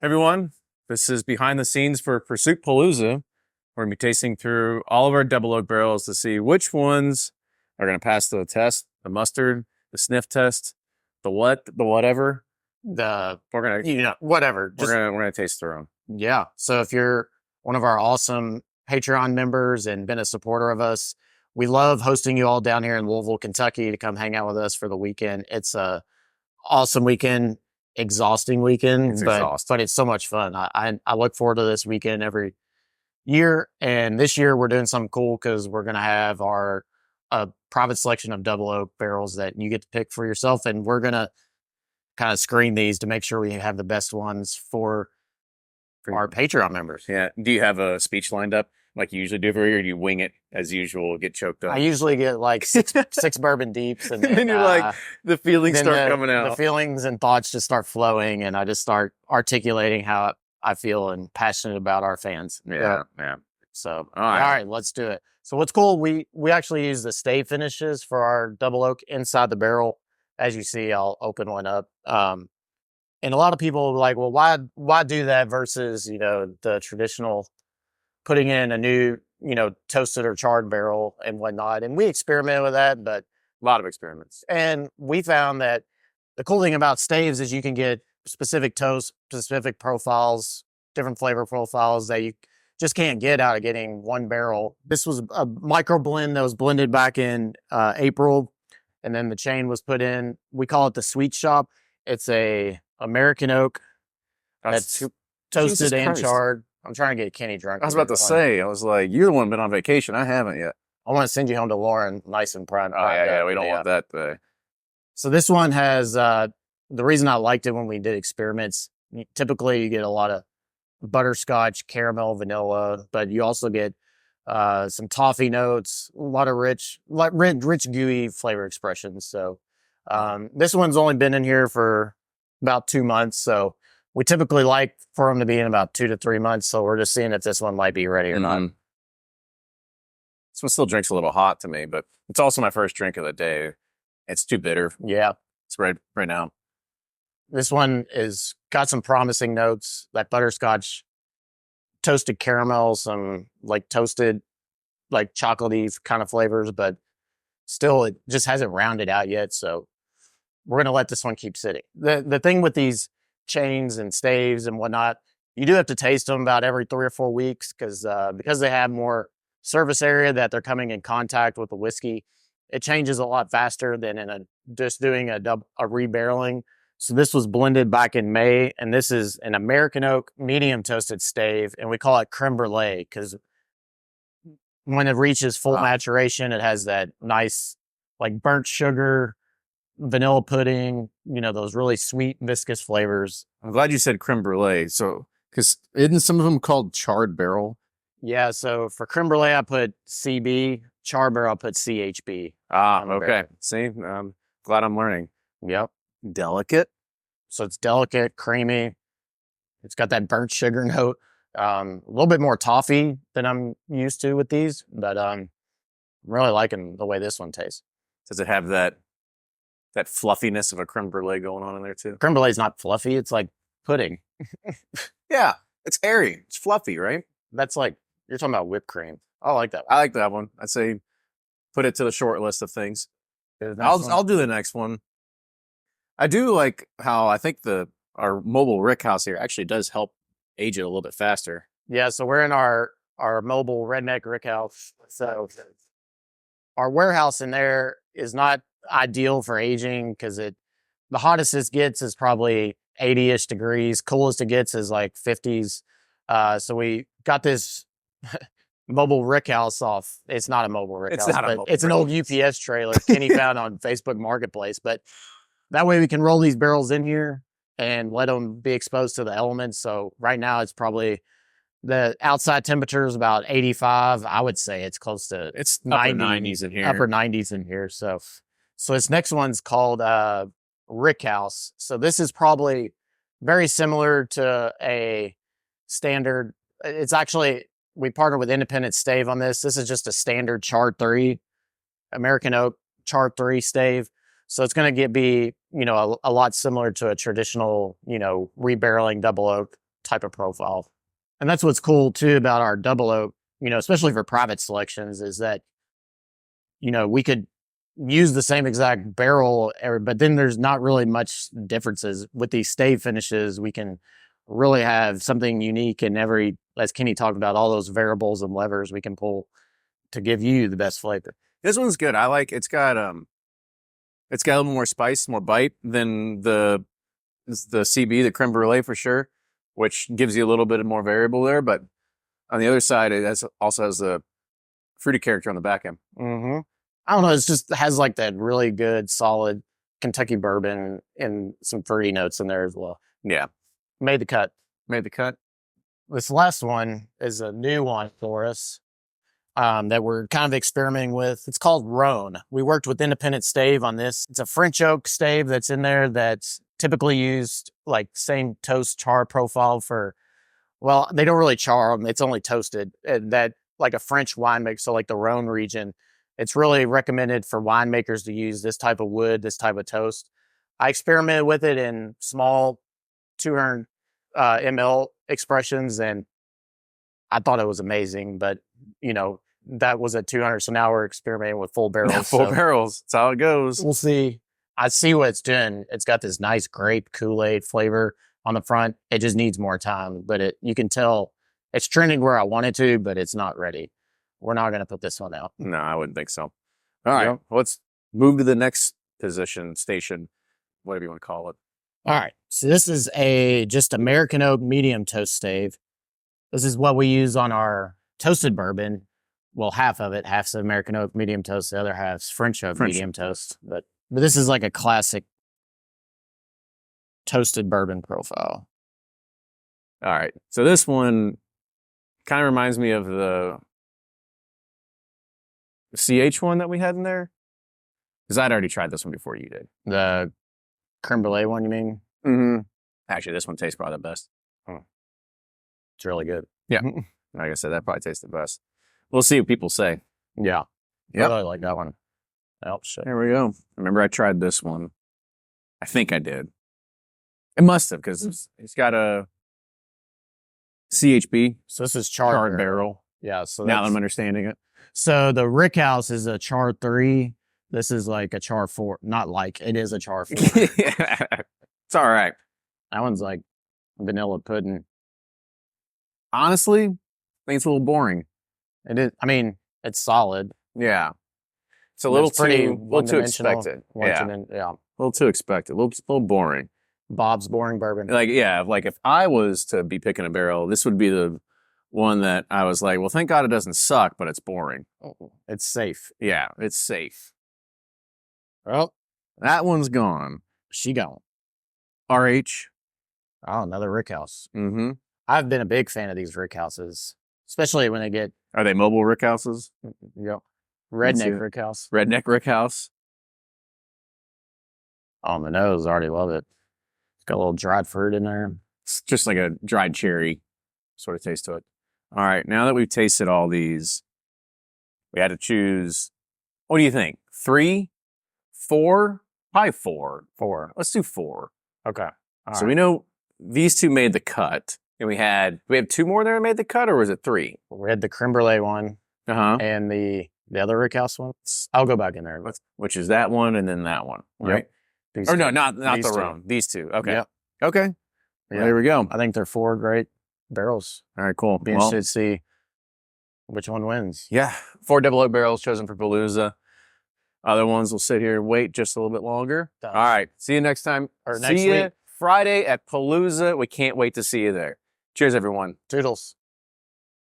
Everyone, this is behind the scenes for PursuitPalooza. We're going to be tasting through all of our double oak barrels to see which ones are going to pass the test, the mustard, the sniff test, the whatever. We're gonna whatever. we're gonna taste through them. Yeah. So if you're one of our awesome Patreon members and been a supporter of us, we love hosting you all down here in Louisville, Kentucky to come hang out with us for the weekend. It's a awesome weekend, exhausting weekend, but it's so much fun. I look forward to this weekend every year. And this year we're doing something cool because we're going to have our private selection of double oak barrels that you get to pick for yourself. And we're going to kind of screen these to make sure we have the best ones for our Patreon members. Yeah. Do you have a speech lined up like you usually do every year, or do you wing it as usual, get choked up? I usually get like six bourbon deeps. And then you're like, the feelings start coming out. The feelings and thoughts just start flowing, and I just start articulating how I feel and passionate about our fans. Yeah. So, all right, let's do it. So what's cool, we actually use the stave finishes for our double oak inside the barrel. As you see, I'll open one up. And a lot of people are like, well, why do that versus, the traditional putting in a new, toasted or charred barrel and whatnot. And we experimented with that, but a lot of experiments. And we found that the cool thing about staves is you can get specific toast, specific profiles, different flavor profiles that you just can't get out of getting one barrel. This was a micro blend that was blended back in April. And then the chain was put in. We call it the Sweet Shop. It's a American oak that's toasted and charred. I'm trying to get Kenny drunk. I was about to say, I was like, you're the one been on vacation. I haven't yet. I want to send you home to Lauren, nice and primed. Oh, yeah. We don't want that today. So this one has, the reason I liked it when we did experiments, typically you get a lot of butterscotch, caramel, vanilla, but you also get some toffee notes, a lot of rich, gooey flavor expressions. So this one's only been in here for about 2 months. So we typically like for them to be in about 2 to 3 months. So we're just seeing if this one might be ready or not. This one still drinks a little hot to me, but it's also my first drink of the day. It's too bitter. Yeah. It's right now. This one is got some promising notes, that butterscotch, toasted caramel, some like toasted, like chocolatey kind of flavors, but still it just hasn't rounded out yet. So we're going to let this one keep sitting. The thing with these chains and staves and whatnot, you do have to taste them about every 3 or 4 weeks because they have more surface area that they're coming in contact with the whiskey. It changes a lot faster than in just doing a rebarreling. So this was blended back in May, and this is an American oak medium toasted stave, and we call it creme brulee because when it reaches full maturation, it has that nice like burnt sugar, vanilla pudding, those really sweet, viscous flavors. I'm glad you said creme brulee. So, because isn't some of them called charred barrel? Yeah. So for creme brulee, I put CB. Charred barrel, I put CHB. Okay. Barrel. See, I'm glad I'm learning. Yep. Delicate. So it's delicate, creamy. It's got that burnt sugar note. A little bit more toffee than I'm used to with these, but I'm really liking the way this one tastes. Does it have that fluffiness of a creme brulee going on in there too? Creme brulee is not fluffy. It's like pudding. Yeah, it's airy. It's fluffy, right? That's like, you're talking about whipped cream. I like that one. I like that one. I'd say put it to the short list of things. I'll do the next one. I do like how I think our mobile rick house here actually does help age it a little bit faster. Yeah, so we're in our mobile redneck rick house. So our warehouse in there is not ideal for aging because the hottest it gets is probably 80-ish degrees. Coolest it gets is like 50s. So we got this mobile rick house off. It's not a mobile rick house, but it's an old UPS trailer Kenny found on Facebook Marketplace. But that way we can roll these barrels in here and let them be exposed to the elements. So right now it's probably the outside temperature is about 85. I would say it's close to it's 90s in here. Upper 90s in here. So this next one's called Rick House. So this is probably very similar to a standard. It's actually, we partnered with Independent Stave on this. This is just a standard Char 3, American Oak Char 3 stave. So it's going to be, a lot similar to a traditional, rebarreling double oak type of profile. And that's what's cool too about our double oak, you know, especially for private selections, is that, you know, we could use the same exact barrel, but then there's not really much differences with these stave finishes. We can really have something unique in every, as Kenny talked about, all those variables and levers we can pull to give you the best flavor. This one's good. I like it's got a little more spice, more bite than the CB, the creme brulee for sure, which gives you a little bit more variable there. But on the other side, also has the fruity character on the back end. Mm-hmm. I don't know. It's just has like that really good, solid Kentucky bourbon and some fruity notes in there as well. Yeah. Made the cut. Made the cut. This last one is a new one for us that we're kind of experimenting with. It's called Rhone. We worked with Independent Stave on this. It's a French oak stave that's in there that's typically used like same toast char profile for, well, they don't really char them. It's only toasted. And that like a French winemaker, so like the Rhone region, it's really recommended for winemakers to use this type of wood, this type of toast. I experimented with it in small 200 ml expressions, and I thought it was amazing. But, you know, that was at 200, so now we're experimenting with full barrels. Full barrels. That's how it goes. We'll see. I see what it's doing. It's got this nice grape Kool-Aid flavor on the front. It just needs more time, but you can tell it's trending where I want it to, but it's not ready. We're not going to put this one out. No, I wouldn't think so. All right, let's move to the next station, whatever you want to call it. All right, so this is just American oak medium toast stave. This is what we use on our toasted bourbon. Well, half of it, half's American oak medium toast, the other half's French oak medium toast. But this is like a classic toasted bourbon profile. All right, so this one kind of reminds me of the CH one that we had in there, because I'd already tried this one before you did. The creme brulee one, you mean? Mm-hmm. Actually, this one tastes probably the best. It's really good. Yeah. Like I said, that probably tastes the best. We'll see what people say. Yeah. Yeah. I really like that one. There we go. Remember, I tried this one. I think I did. It must have, because it's got a CHB. So this is charred barrel. Yeah. So now that I'm understanding it. So the Rickhouse is a char 3. This is like a char 4. Not like, it is a char 4. Yeah. It's all right. That one's like vanilla pudding. Honestly, I think it's a little boring. It is. I mean, it's solid. Yeah. It's a little too expected. Yeah. A little too expected. A little boring. Bob's boring bourbon. Like, yeah, like if I was to be picking a barrel, this would be the one that I was like, well, thank God it doesn't suck, but it's boring. It's safe. Yeah, it's safe. Well, that one's gone. She gone. RH. Oh, another Rickhouse. Mm-hmm. I've been a big fan of these Rickhouses, especially when they get... Are they mobile Rickhouses? Yep. Redneck Rickhouse. Redneck Rickhouse. On the nose, I already love it. It's got a little dried fruit in there. It's just like a dried cherry sort of taste to it. All right, now that we've tasted all these, we had to choose, what do you think? 3? 4? Probably 4. 4. Let's do 4. Okay. So we know these two made the cut. And we have 2 more there that made the cut, or was it 3? We had the creme brulee one. And the other Rickhouse one. I'll go back in there. Which is that one and then that one, right? Yep. Or no, not the Rhone. These two. Okay. Yep. Okay. Yeah. Well, there we go. I think they're 4 great barrels. All right, cool. Be interested to see which one wins. Yeah. 4 double oak barrels chosen for Palooza. Other ones will sit here and wait just a little bit longer. All right. See you next time. Or next see week. you Friday at Palooza. We can't wait to see you there. Cheers, everyone. Toodles.